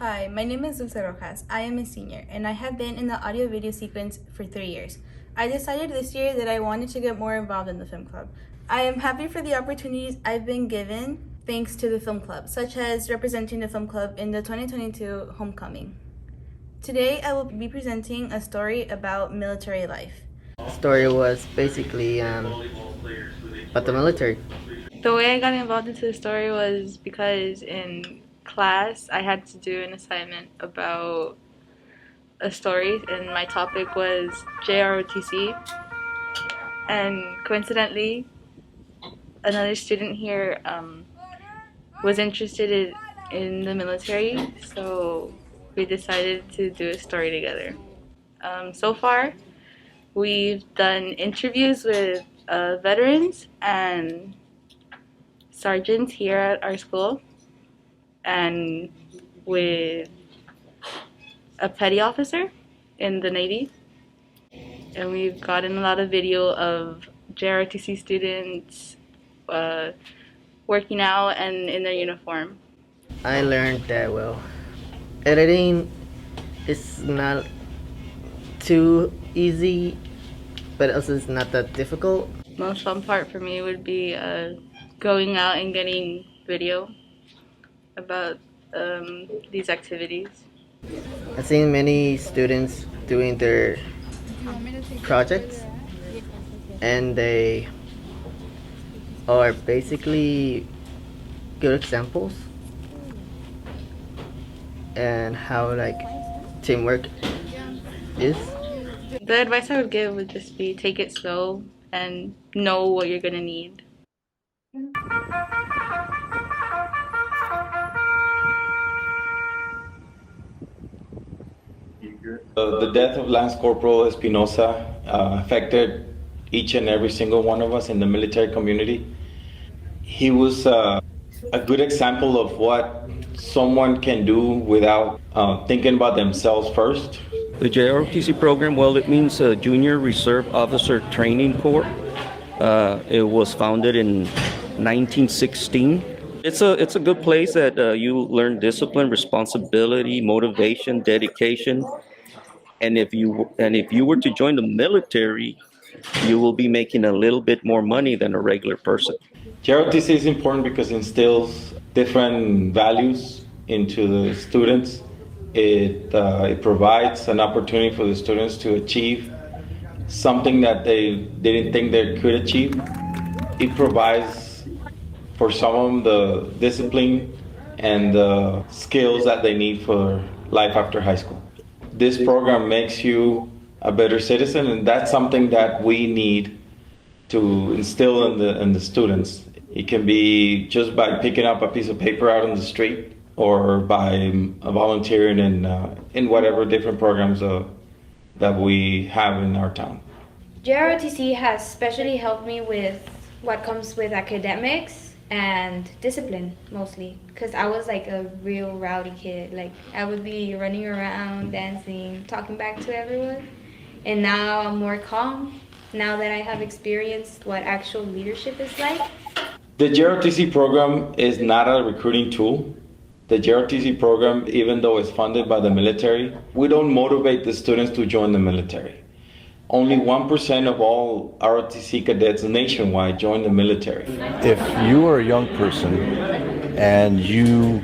Hi, my name is Cigarroa. I am a senior, and I have been in the audio-video sequence for 3 years. I decided this year that I wanted to get more involved in the film club. I am happy for the opportunities I've been given thanks to the film club, such as representing the film club in the 2022 homecoming. Today, I will be presenting a story about military life. Story was basically about the military. The way I got involved into the story was because in class I had to do an assignment about a story, and my topic was JROTC. And coincidentally, another student here was interested in the military, so we decided to do a story together. So far, we've done interviews with veterans and sergeants here at our school, and with a petty officer in the Navy. And we've gotten a lot of video of JROTC students working out and in their uniform. I learned that editing is not too easy, but also it's not that difficult. Most fun part for me would be going out and getting video about these activities. I've seen many students doing their projects, and they are basically good examples and how teamwork is. The advice I would give would just be take it slow and know what you're gonna need. The death of Lance Corporal Espinosa affected each and every single one of us in the military community. He was a good example of what someone can do without thinking about themselves first. The JROTC program, well, it means Junior Reserve Officer Training Corps. It was founded in 1916. It's a good place that you learn discipline, responsibility, motivation, dedication. And if you were to join the military, you will be making a little bit more money than a regular person. JROTC is important because it instills different values into the students. It provides an opportunity for the students to achieve something that they didn't think they could achieve. It provides for some of them the discipline and the skills that they need for life after high school. This program makes you a better citizen, and that's something that we need to instill in the students. It can be just by picking up a piece of paper out on the street, or by volunteering in whatever different programs that we have in our town. JROTC has especially helped me with what comes with academics and discipline, mostly, because I was like a real rowdy kid. Like, I would be running around, dancing, talking back to everyone, and now I'm more calm now that I have experienced what actual leadership is like. The JROTC program is not a recruiting tool. The JROTC program, even though it's funded by the military, we don't motivate the students to join the military. Only 1% of all ROTC cadets nationwide join the military. If you are a young person and you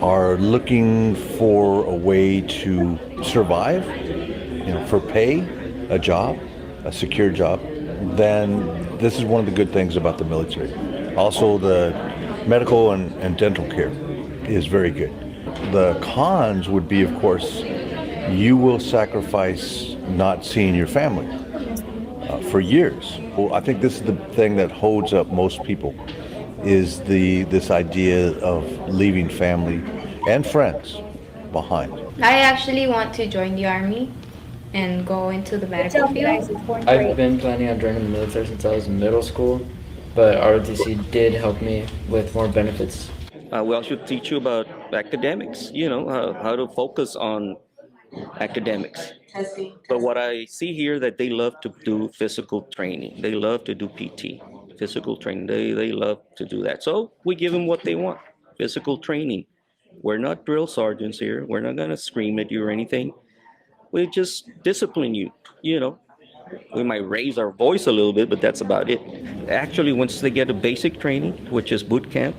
are looking for a way to survive, for pay, a job, a secure job, then this is one of the good things about the military. Also, the medical and dental care is very good. The cons would be, of course, you will sacrifice not seeing your family for years. Well, I think this is the thing that holds up most people, is this idea of leaving family and friends behind. I actually want to join the Army and go into the medical field. I've been planning on joining the military since I was in middle school, but ROTC did help me with more benefits. We also teach you about academics, how to focus on academics. But what I see here, that they love to do physical training. They love to do PT, physical training. They love to do that. So we give them what they want, physical training. We're not drill sergeants here. We're not gonna scream at you or anything. We just discipline you. You know, we might raise our voice a little bit, but that's about it. Actually, once they get a basic training, which is boot camp,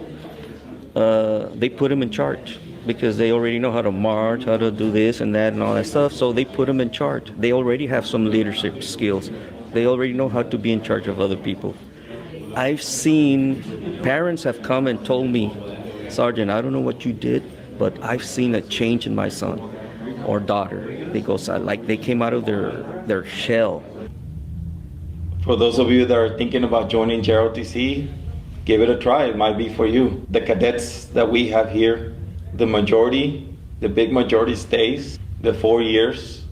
they put them in charge because they already know how to march, how to do this and that and all that stuff. So they put them in charge. They already have some leadership skills. They already know how to be in charge of other people. I've seen parents have come and told me, Sergeant, I don't know what you did, but I've seen a change in my son or daughter. They go like they came out of their shell. For those of you that are thinking about joining JROTC, give it a try. It might be for you. The cadets that we have here, the big majority stays the 4 years.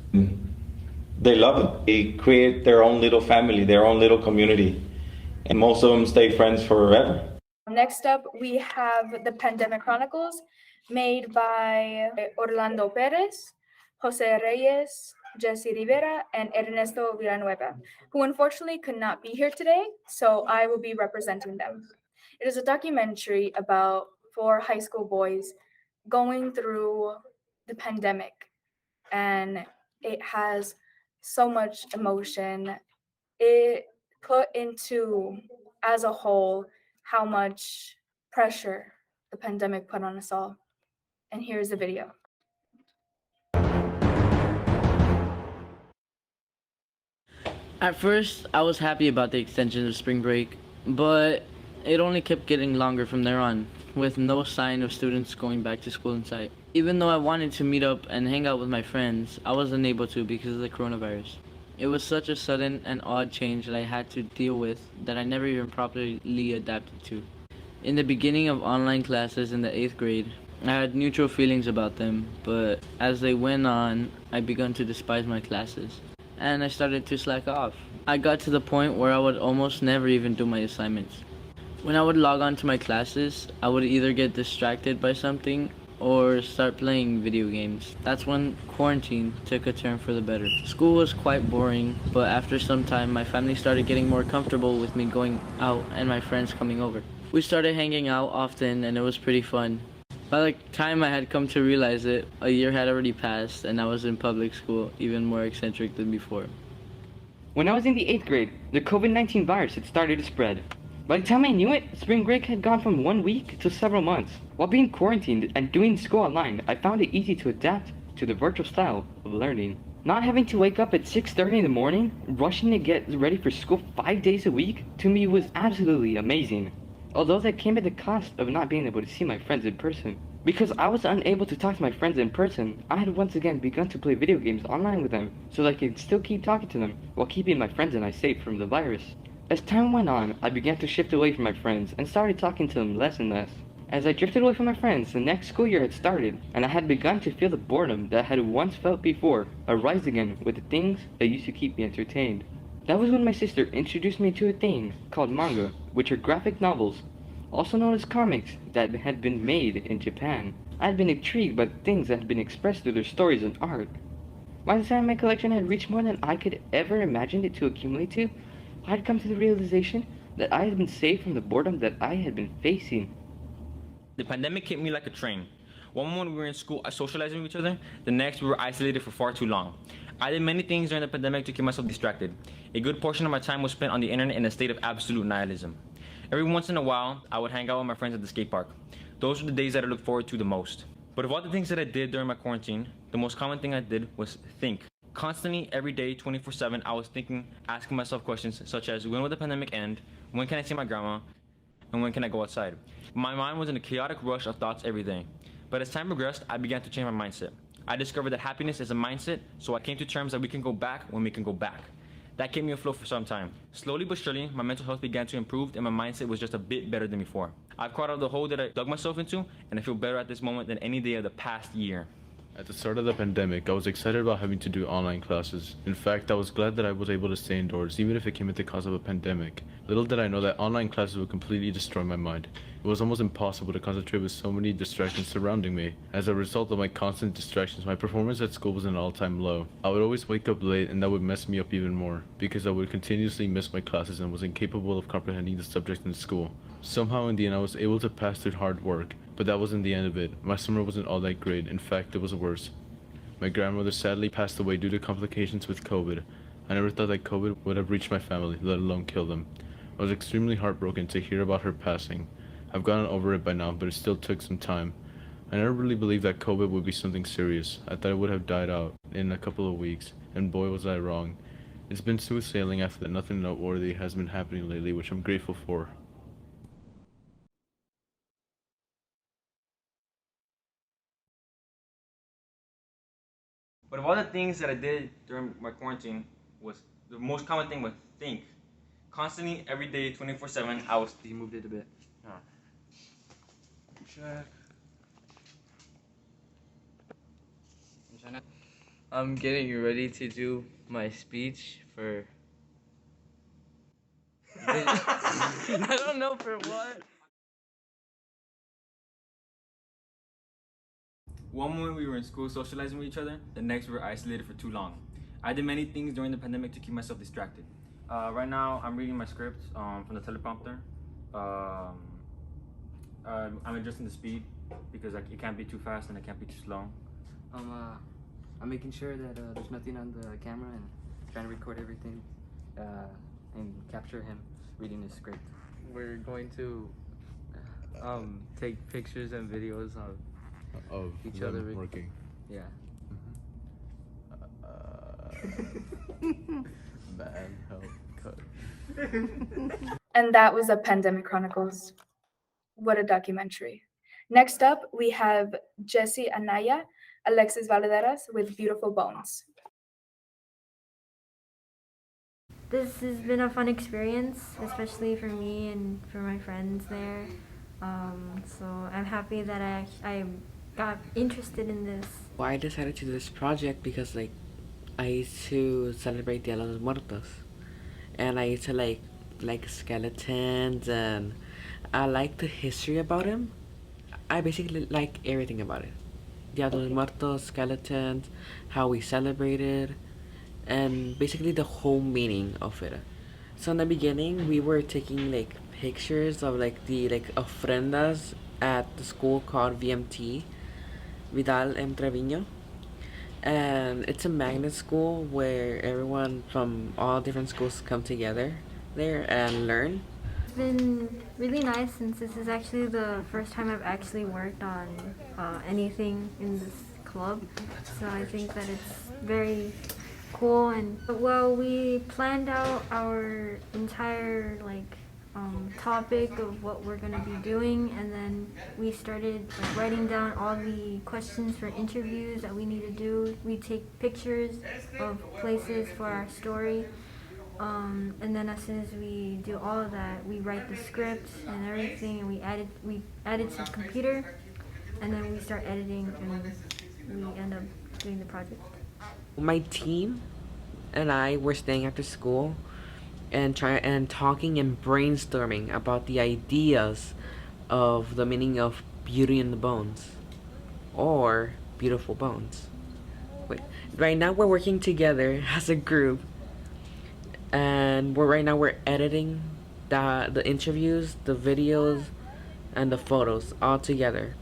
They love it. They create their own little family, their own little community. And most of them stay friends forever. Next up, we have the Pandemic Chronicles, made by Orlando Perez, Jose Reyes, Jesse Rivera, and Ernesto Villanueva, who unfortunately could not be here today, so I will be representing them. It is a documentary about 4 high school boys going through the pandemic, and it has so much emotion. It put into, as a whole, how much pressure the pandemic put on us all. And here's the video. At first, I was happy about the extension of spring break, but it only kept getting longer from there on, with no sign of students going back to school in sight. Even though I wanted to meet up and hang out with my friends, I wasn't able to because of the coronavirus. It was such a sudden and odd change that I had to deal with that I never even properly adapted to. In the beginning of online classes in the 8th grade, I had neutral feelings about them, but as they went on, I began to despise my classes, and I started to slack off. I got to the point where I would almost never even do my assignments. When I would log on to my classes, I would either get distracted by something or start playing video games. That's when quarantine took a turn for the better. School was quite boring, but after some time my family started getting more comfortable with me going out and my friends coming over. We started hanging out often and it was pretty fun. By the time I had come to realize it, a year had already passed and I was in public school, even more eccentric than before. When I was in the 8th grade, the COVID-19 virus had started to spread. By the time I knew it, spring break had gone from 1 week to several months. While being quarantined and doing school online, I found it easy to adapt to the virtual style of learning. Not having to wake up at 6:30 in the morning, rushing to get ready for school 5 days a week, to me was absolutely amazing. Although that came at the cost of not being able to see my friends in person. Because I was unable to talk to my friends in person, I had once again begun to play video games online with them so that I could still keep talking to them while keeping my friends and I safe from the virus. As time went on, I began to shift away from my friends and started talking to them less and less. As I drifted away from my friends, the next school year had started, and I had begun to feel the boredom that I had once felt before arise again with the things that used to keep me entertained. That was when my sister introduced me to a thing called manga, which are graphic novels, also known as comics, that had been made in Japan. I had been intrigued by the things that had been expressed through their stories and art. By the time my collection had reached more than I could ever imagine it to accumulate to, I had come to the realization that I had been saved from the boredom that I had been facing. The pandemic hit me like a train. One moment we were in school socializing with each other, the next we were isolated for far too long. I did many things during the pandemic to keep myself distracted. A good portion of my time was spent on the internet in a state of absolute nihilism. Every once in a while, I would hang out with my friends at the skate park. Those were the days that I looked forward to the most. But of all the things that I did during my quarantine, the most common thing I did was think. Constantly, every day, 24/7, I was thinking, asking myself questions such as, when will the pandemic end? When can I see my grandma? And when can I go outside? My mind was in a chaotic rush of thoughts every day. But as time progressed, I began to change my mindset. I discovered that happiness is a mindset, so I came to terms that we can go back when we can go back. That kept me afloat for some time. Slowly but surely, my mental health began to improve and my mindset was just a bit better than before. I've caught out of the hole that I dug myself into, and I feel better at this moment than any day of the past year. At the start of the pandemic, I was excited about having to do online classes. In fact, I was glad that I was able to stay indoors, even if it came at the cost of a pandemic. Little did I know that online classes would completely destroy my mind. It was almost impossible to concentrate with so many distractions surrounding me. As a result of my constant distractions, my performance at school was an all-time low. I would always wake up late, and that would mess me up even more, because I would continuously miss my classes and was incapable of comprehending the subject in school. Somehow in the end, I was able to pass through hard work, But that wasn't the end of it. My summer wasn't all that great. In fact, it was worse. My grandmother sadly passed away due to complications with COVID. I never thought that COVID would have reached my family, let alone kill them. I was extremely heartbroken to hear about her passing. I've gotten over it by now, but it still took some time. I never really believed that COVID would be something serious. I thought it would have died out in a couple of weeks, and boy was I wrong. It's been smooth sailing after that. Nothing noteworthy has been happening lately, which I'm grateful for. But of all the things that I did during my quarantine, was the most common thing was think. Constantly, every day, 24/7, I was. You moved it a bit. Check. I'm getting ready to do my speech for. I don't know for what. One moment we were in school socializing with each other, the next we were isolated for too long. I did many things during the pandemic to keep myself distracted. Right now, I'm reading my script from the teleprompter. I'm adjusting the speed because it can't be too fast and it can't be too slow. I'm making sure that there's nothing on the camera and trying to record everything and capture him reading his script. We're going to take pictures and videos Of each them other working. Yeah. Man, help, cut. And that was the Pandemic Chronicles. What a documentary. Next up, we have Jesse Anaya, Alexis Valderas with Beautiful Bones. This has been a fun experience, especially for me and for my friends there. So I'm happy that I got interested in this. Well, I decided to do this project because I used to celebrate Dia de los Muertos, and I used to like skeletons, and I like the history about him. I basically like everything about it. Dia de los Muertos, skeletons, how we celebrated, and basically the whole meaning of it. So in the beginning, we were taking pictures of the ofrendas at the school called VMT, Vidal M. Treviño. And it's a magnet school where everyone from all different schools come together there and learn. It's been really nice since this is actually the first time I've actually worked on anything in this club. So I think that it's very cool. And well, we planned out our entire topic of what we're gonna be doing, and then we started writing down all the questions for interviews that we need to do. We take pictures of places for our story, and then as soon as we do all of that, we write the script and everything, and we added to the computer, and then we start editing, and we end up doing the project. My team and I were staying after school and talking and brainstorming about the ideas of the meaning of beauty in the bones or beautiful bones. Wait, right now we're working together as a group, and we're editing the interviews, the videos, and the photos all together.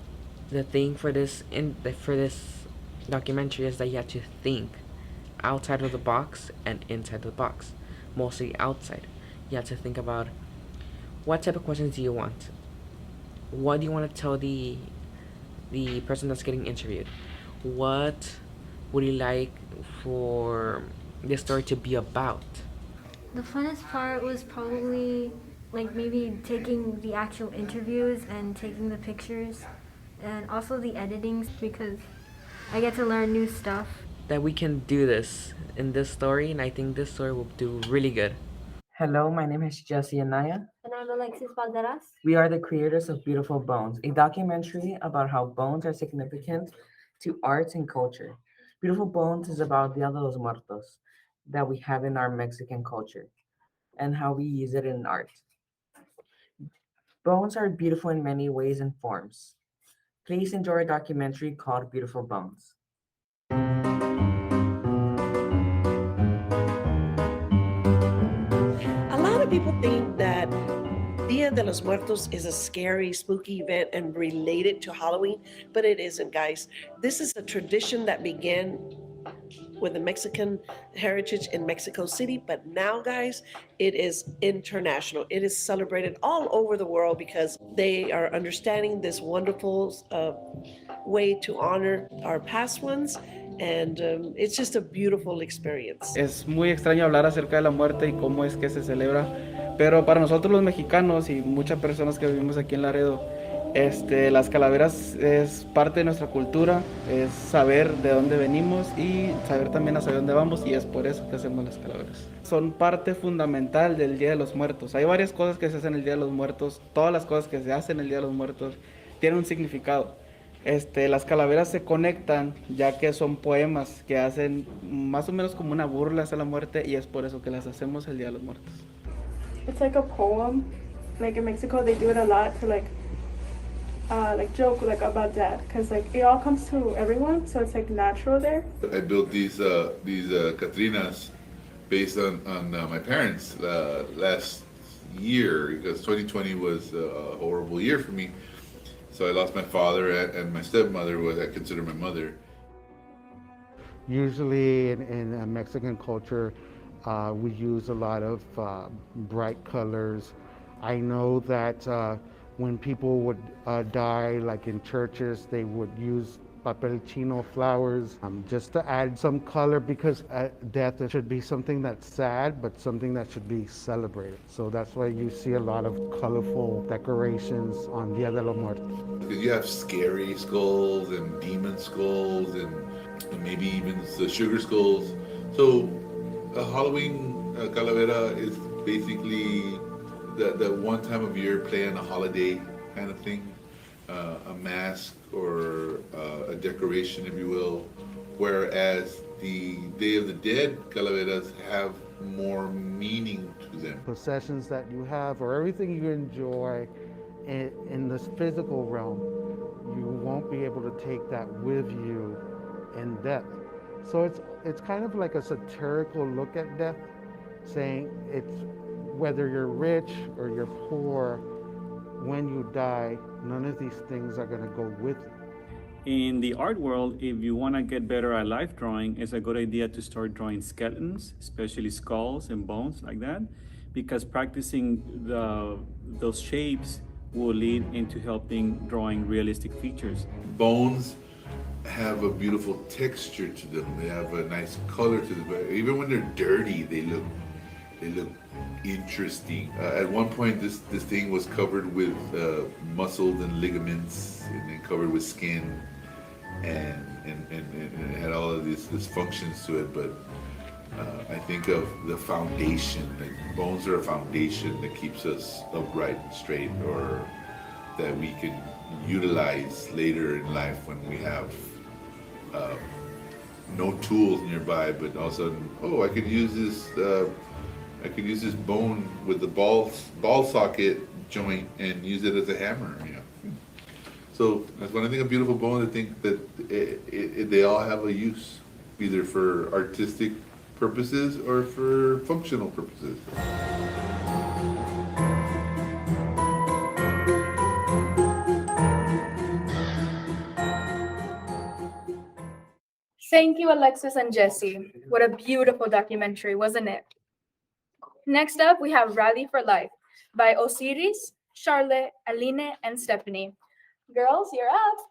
The thing for this documentary is that you have to think outside of the box and inside the box. Mostly outside. You have to think about what type of questions do you want? What do you want to tell the person that's getting interviewed? What would you like for this story to be about? The funnest part was probably maybe taking the actual interviews and taking the pictures, and also the editing, because I get to learn new stuff. That we can do this in this story, and I think this story will do really good. Hello, my name is Jesse Anaya. And I'm Alexis Valderas. We are the creators of Beautiful Bones, a documentary about how bones are significant to arts and culture. Beautiful Bones is about Dia de los Muertos that we have in our Mexican culture and how we use it in art. Bones are beautiful in many ways and forms. Please enjoy a documentary called Beautiful Bones. A lot of people think that Dia de los Muertos is a scary, spooky event and related to Halloween, but it isn't, guys. This is a tradition that began with the Mexican heritage in Mexico City, but now, guys, it is international. It is celebrated all over the world because they are understanding this wonderful way to honor our past ones, and it's just a beautiful experience. Es muy extraño hablar acerca de la muerte y cómo es que se celebra, pero para nosotros los mexicanos y muchas personas que vivimos aquí en Laredo, las calaveras es parte de nuestra cultura, es saber de dónde venimos y saber también hacia dónde vamos, y es por eso que hacemos las calaveras. Son parte fundamental del Día de los Muertos. Hay varias cosas que se hacen el Día de los Muertos, todas las cosas que se hacen el Día de los Muertos tienen un significado. Las calaveras se conectan ya que son poemas que hacen más o menos como una burla hacia la muerte, y es por eso que las hacemos el Día de los Muertos. It's like a poem. Like in Mexico, they do it a lot to like joke like about death, because like it all comes to everyone, so it's like natural there. I built these Catrinas based on my parents last year, because 2020 was a horrible year for me. So I lost my father and my stepmother, who I consider my mother. Usually in Mexican culture, we use a lot of bright colors. I know that when people would die, like in churches, they would use papel chino flowers just to add some color, because death should be something that's sad, but something that should be celebrated. So that's why you see a lot of colorful decorations on Dia de los Muertos. Because you have scary skulls and demon skulls and maybe even the sugar skulls. So a Halloween calavera is basically that one time of year plan a holiday kind of thing, a mask or a decoration, if you will. Whereas the Day of the Dead calaveras have more meaning to them. Possessions that you have or everything you enjoy in this physical realm, you won't be able to take that with you in death. So it's kind of like a satirical look at death, saying it's whether you're rich or you're poor, when you die, none of these things are going to go with you. In the art world, if you want to get better at life drawing, it's a good idea to start drawing skeletons, especially skulls and bones like that, because practicing those shapes will lead into helping drawing realistic features. Bones have a beautiful texture to them. They have a nice color to them. Even when they're dirty, they look interesting. At one point, this thing was covered with muscles and ligaments, and then covered with skin, and it had all of these functions to it. But I think of the foundation. Like bones are a foundation that keeps us upright and straight, or that we can utilize later in life when we have no tools nearby, but all of a sudden, oh, I could use this bone with the ball socket joint and use it as a hammer. You know? So that's when I think of beautiful bones, I think that they all have a use, either for artistic purposes or for functional purposes. Thank you, Alexis and Jesse. What a beautiful documentary, wasn't it? Next up, we have Rally for Life by Osiris, Charlotte, Aline, and Stephanie. Girls, you're up.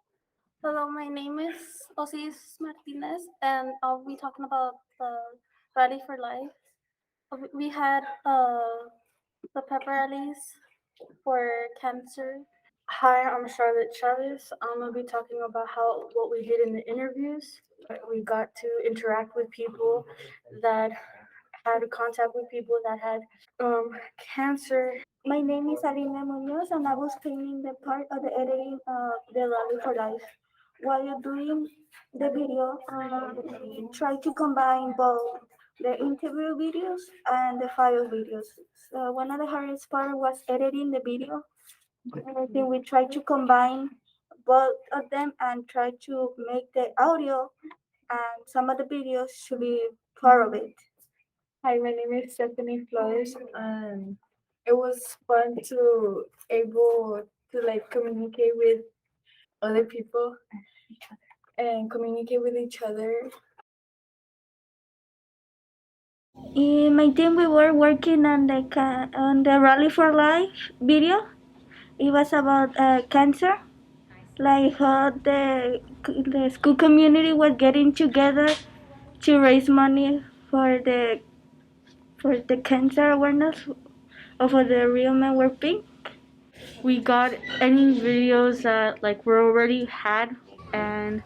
Hello, my name is Osiris Martinez, and I'll be talking about the Rally for Life. We had the pep rallies for cancer. Hi, I'm Charlotte Chavez. I'm gonna be talking about what we did in the interviews. We got to interact with people that had contact with people that had cancer. My name is Aline Munoz, and I was painting the part of the editing of the Rally for Life. While you're doing the video, try to combine both the interview videos and the file videos. So one of the hardest part was editing the video. I think we tried to combine both of them and try to make the audio and some of the videos should be part of it. Hi, my name is Stephanie Flores, and It was fun to able to like communicate with other people and communicate with each other. In my team, we were working on the Rally for Life video. It was about cancer, like how the school community was getting together to raise money for the cancer awareness of the real men were pink. We got any videos that like we already had and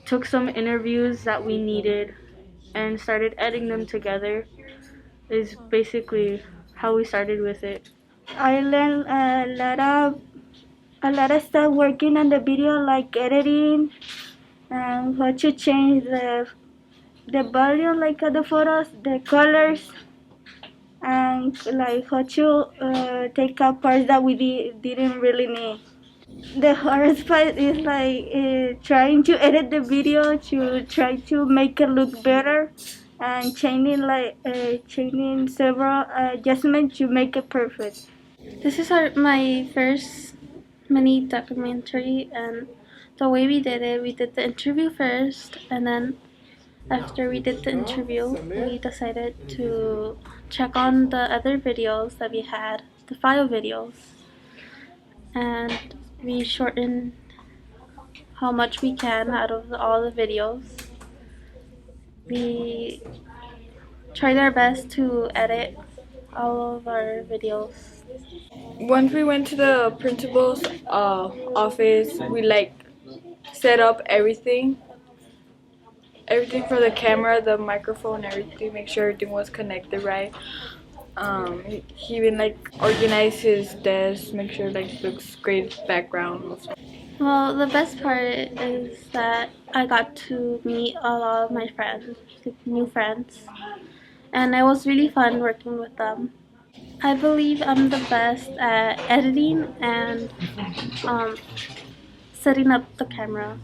took some interviews that we needed and started editing them together. Is basically how we started with it. I learned a lot of stuff working on the video, like editing and how to change the volume, like of the photos, the colors, and like how to take out parts that we didn't really need. The hardest part is like trying to edit the video to try to make it look better and changing several adjustments to make it perfect. This is my first mini documentary, and the way we did the interview first, and then after we did the interview, we decided to check on the other videos that we had, the file videos, and we shortened how much we can out of all the videos. We tried our best to edit all of our videos. Once we went to the principal's office, we like set up everything for the camera, the microphone, everything, make sure everything was connected right. He even like organized his desk, make sure like looks great background. Well, the best part is that I got to meet a lot of my friends, like new friends, and it was really fun working with them. I believe I'm the best at editing and setting up the camera.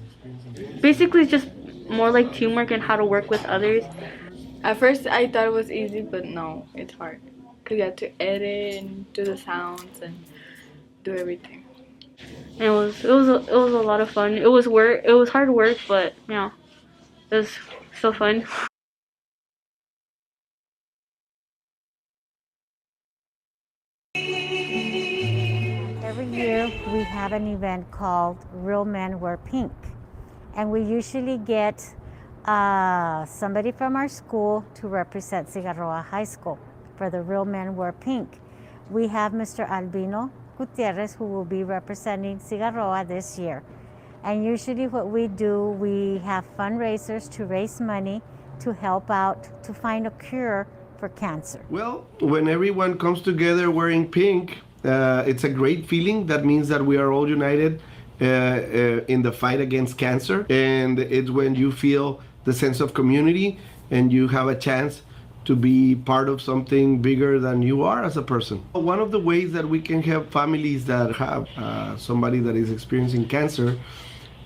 Basically, it's just more like teamwork and how to work with others. At first, I thought it was easy, but no, it's hard because you have to edit and do the sounds and do everything. And it was a lot of fun. It was work. It was hard work, but it was so fun. Every year we have an event called Real Men Wear Pink, and we usually get somebody from our school to represent Cigarroa High School for the Real Men Wear Pink. We have Mr. Albino Gutierrez, who will be representing Cigarroa this year. And usually what we do, we have fundraisers to raise money to help out to find a cure for cancer. Well, when everyone comes together wearing pink, it's a great feeling. That means that we are all united in the fight against cancer. And it's when you feel the sense of community and you have a chance to be part of something bigger than you are as a person. One of the ways that we can help families that have somebody that is experiencing cancer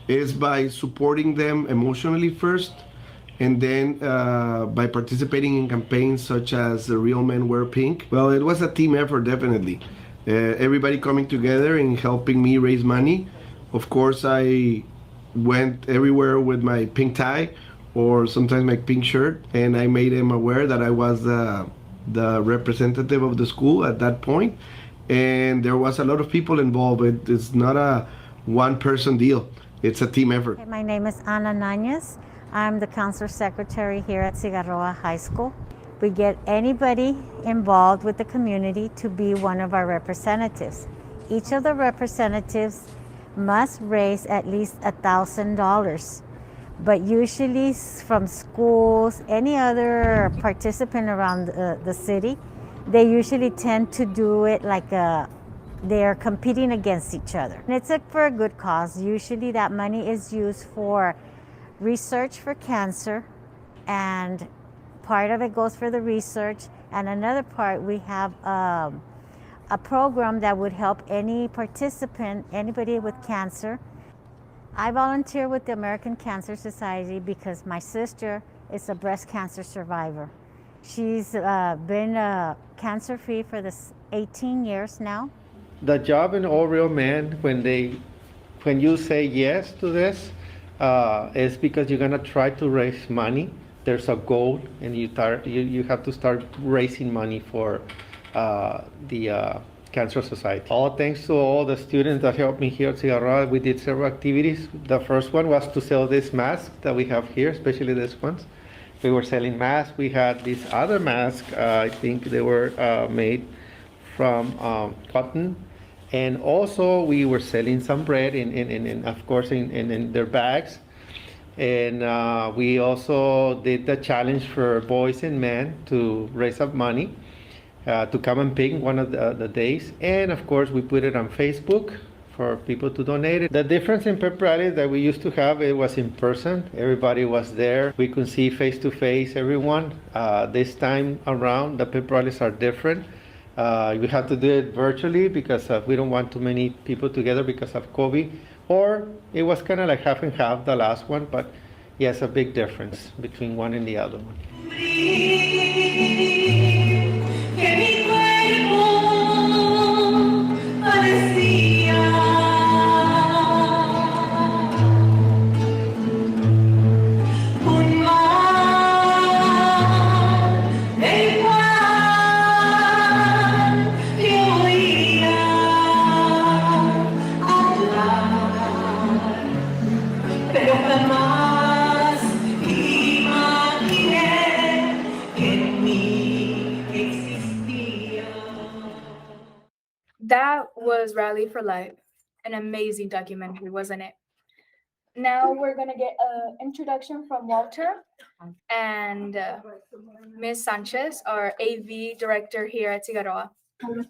is by supporting them emotionally first, and then by participating in campaigns such as the Real Men Wear Pink. Well, it was a team effort, definitely. Everybody coming together and helping me raise money. Of course, I went everywhere with my pink tie or sometimes my pink shirt, and I made them aware that I was the representative of the school at that point. And there was a lot of people involved. It's not a one-person deal. It's a team effort. My name is Ana Nañez. I'm the counselor secretary here at Cigarroa High School. We get anybody involved with the community to be one of our representatives. Each of the representatives must raise at least $1,000. But usually from schools, any other participant around the city, they usually tend to do it like they're competing against each other. And it's for a good cause. Usually that money is used for research for cancer, and part of it goes for the research, and another part we have a program that would help any participant, anybody with cancer. I volunteer with the American Cancer Society because my sister is a breast cancer survivor. She's been cancer-free for 18 years now. The job in All Real Men, when you say yes to this, is because you're gonna try to raise money. There's a goal, and you have to start raising money for the Cancer Society. All thanks to all the students that helped me here at Cigarroa. We did several activities. The first one was to sell this mask that we have here, especially this ones. We were selling masks. We had these other masks. I think they were made from cotton. And also we were selling some bread of course in their bags. And we also did the challenge for boys and men to raise up money to come and pick one of the days. And of course we put it on Facebook for people to donate it. The difference in pep rallies that we used to have, it was in person. Everybody was there. We could see face to face everyone. This time around, the pep rallies are different. We have to do it virtually because we don't want too many people together because of COVID. Or it was kind of like half and half, the last one, but yes, a big difference between one and the other one. That was Rally for Life, an amazing documentary, wasn't it? Now we're gonna get an introduction from Walter and Ms. Sanchez, our AV director here at Cigarroa.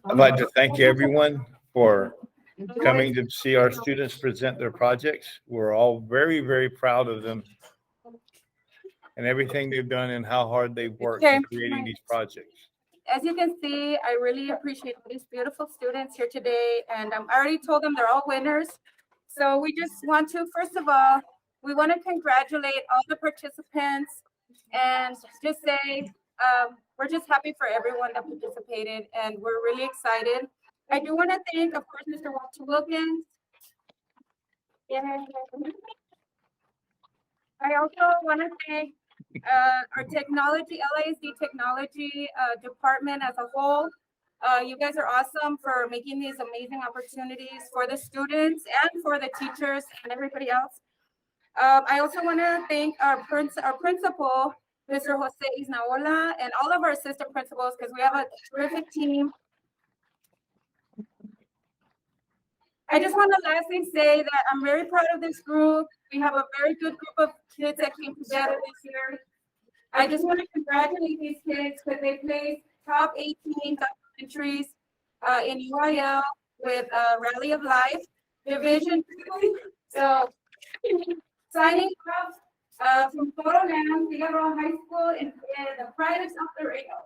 I'd like to thank everyone for coming to see our students present their projects. We're all very, very proud of them and everything they've done and how hard they've worked in creating these projects. As you can see, I really appreciate these beautiful students here today, and I already told them they're all winners. So we just want to, first of all, we want to congratulate all the participants and just say we're just happy for everyone that participated, and we're really excited. I do want to thank, of course, Mr. Walter Wilkins. I also want to thank our technology, LISD technology department as a whole. You guys are awesome for making these amazing opportunities for the students and for the teachers and everybody else. I also want to thank our principal, Mr. Jose Isnaola, and all of our assistant principals, because we have a terrific team. I just want to lastly say that I'm very proud of this group. We have a very good group of kids that came together this year. I just want to congratulate these kids because they placed top 18 documentaries in UIL with Rally of Life, Division 2. So, signing off from Photo Land, Cigarroa High School, in the pride of South Laredo.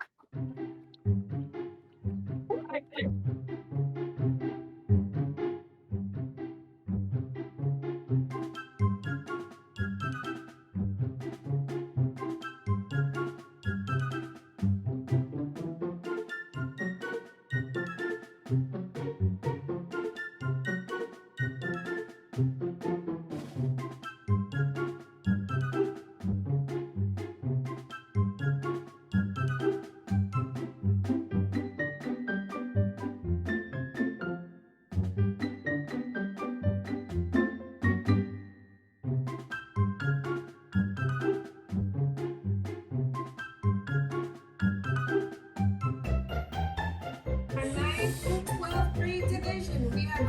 Our 9-12 grade division, we have